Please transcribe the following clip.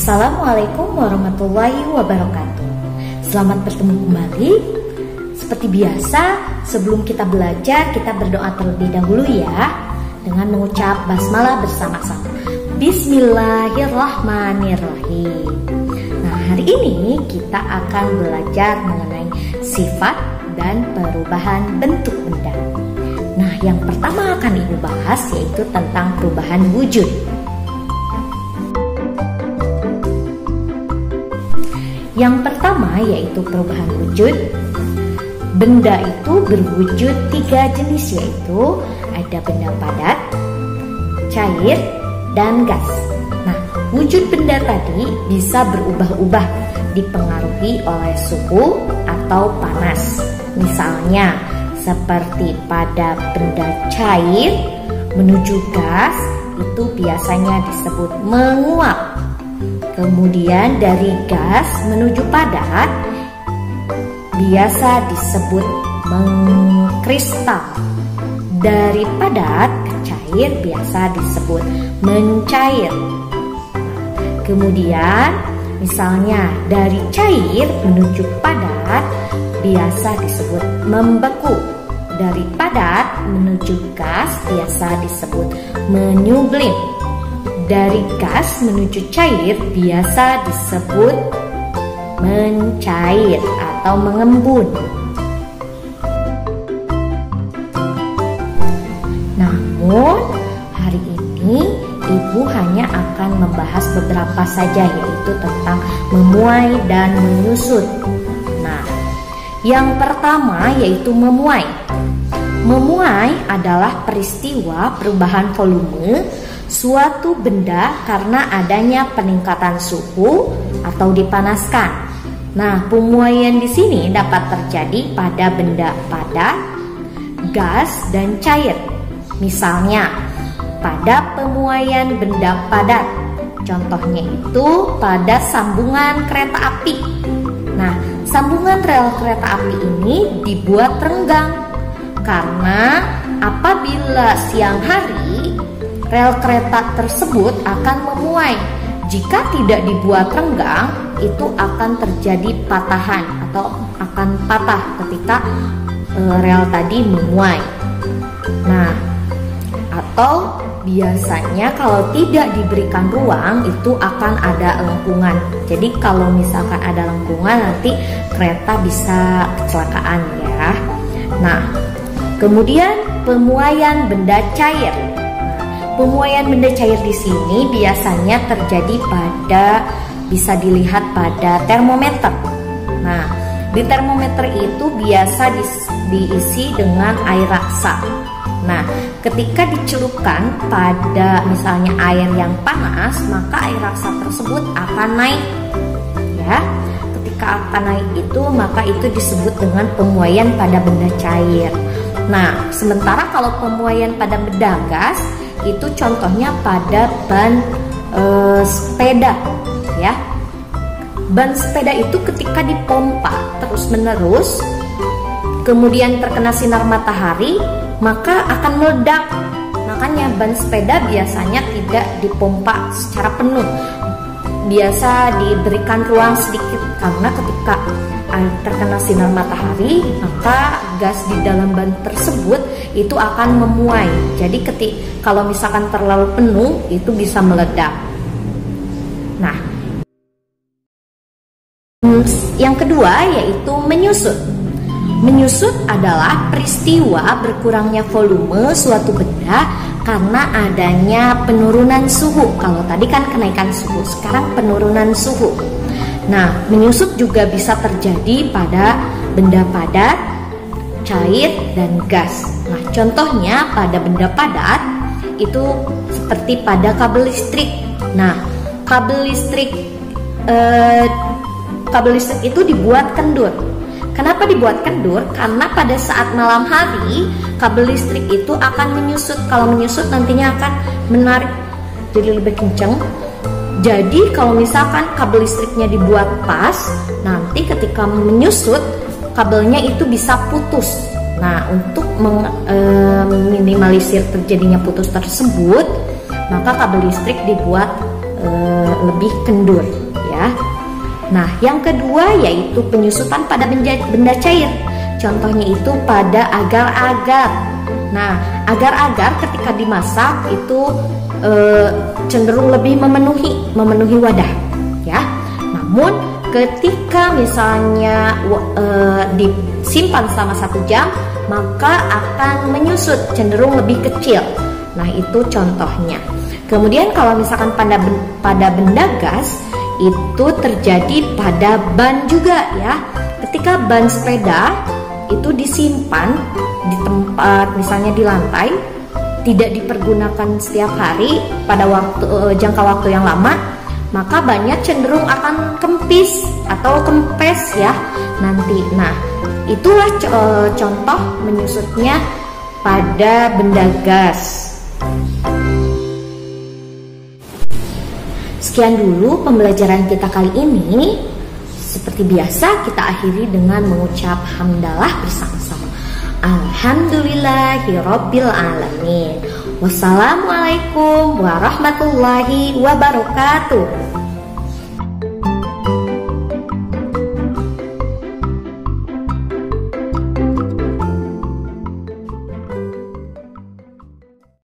Assalamualaikum warahmatullahi wabarakatuh. Selamat bertemu kembali. Seperti biasa, sebelum kita belajar, kita berdoa terlebih dahulu ya, dengan mengucap basmalah bersama-sama. Bismillahirrahmanirrahim. Nah, hari ini kita akan belajar mengenai sifat dan perubahan bentuk benda. Nah, yang pertama akan Ibu bahas yaitu tentang perubahan wujud. Yang pertama yaitu perubahan wujud. Benda itu berwujud 3 jenis, yaitu ada benda padat, cair, dan gas. Nah, wujud benda tadi bisa berubah-ubah dipengaruhi oleh suhu atau panas. Misalnya seperti pada benda cair menuju gas itu biasanya disebut menguap. Kemudian dari gas menuju padat biasa disebut mengkristal. Dari padat ke cair biasa disebut mencair. Kemudian misalnya dari cair menuju padat biasa disebut membeku. Dari padat menuju gas biasa disebut menyublim. Dari gas menuju cair biasa disebut mencair atau mengembun. Namun hari ini Ibu hanya akan membahas beberapa saja, yaitu tentang memuai dan menyusut. Nah, yang pertama yaitu memuai. Memuai adalah peristiwa perubahan volume suatu benda karena adanya peningkatan suhu atau dipanaskan. Nah, pemuaian di sini dapat terjadi pada benda padat, gas, dan cair. Misalnya, pada pemuaian benda padat, contohnya itu pada sambungan kereta api. Nah, sambungan rel kereta api ini dibuat renggang karena apabila siang hari rel kereta tersebut akan memuai. Jika tidak dibuat renggang, itu akan terjadi patahan atau akan patah ketika rel tadi memuai. Nah, atau biasanya kalau tidak diberikan ruang itu akan ada lengkungan. Jadi kalau misalkan ada lengkungan nanti kereta bisa kecelakaan ya. Nah, kemudian pemuaian benda cair. Pemuaian benda cair di sini biasanya terjadi bisa dilihat pada termometer. Nah, di termometer itu biasa diisi dengan air raksa. Nah, ketika dicelupkan pada misalnya air yang panas, maka air raksa tersebut akan naik. Ya, ketika akan naik itu, maka itu disebut dengan pemuaian pada benda cair. Nah, sementara kalau pemuaian pada benda gas itu contohnya pada ban sepeda ya. Ban sepeda itu ketika dipompa terus-menerus kemudian terkena sinar matahari maka akan meledak. Makanya ban sepeda biasanya tidak dipompa secara penuh. Biasa diberikan ruang sedikit karena ketika terkena sinar matahari maka gas di dalam ban tersebut itu akan memuai. Jadi kalau misalkan terlalu penuh itu bisa meledak. Nah, yang kedua yaitu menyusut. Menyusut adalah peristiwa berkurangnya volume suatu benda karena adanya penurunan suhu. Kalau tadi kan kenaikan suhu, sekarang penurunan suhu. Nah, menyusut juga bisa terjadi pada benda padat, cair, dan gas. Nah, contohnya pada benda padat itu seperti pada kabel listrik. Nah, kabel listrik itu dibuat kendur. Kenapa dibuat kendur? Karena pada saat malam hari kabel listrik itu akan menyusut. Kalau menyusut nantinya akan menarik jadi lebih kencang. Jadi kalau misalkan kabel listriknya dibuat pas, nanti ketika menyusut kabelnya itu bisa putus. Nah, untuk meminimalisir terjadinya putus tersebut, maka kabel listrik dibuat lebih kendur ya. Nah, yang kedua yaitu penyusutan pada benda cair. Contohnya itu pada agar-agar. Nah, agar-agar ketika dimasak itu cenderung lebih memenuhi wadah ya. Namun ketika misalnya disimpan selama 1 jam, maka akan menyusut, cenderung lebih kecil. Nah, itu contohnya. Kemudian kalau misalkan pada benda gas, itu terjadi pada ban juga ya. Ketika ban sepeda itu disimpan di tempat, misalnya di lantai, tidak dipergunakan setiap hari pada jangka waktu yang lama, maka bannya cenderung akan kempis atau kempes ya nanti. Nah, itulah contoh menyusutnya pada benda gas. Sekian dulu pembelajaran kita kali ini. Seperti biasa kita akhiri dengan mengucap hamdalah bersama-sama. Alhamdulillahirabbil alamin. Wassalamualaikum warahmatullahi wabarakatuh.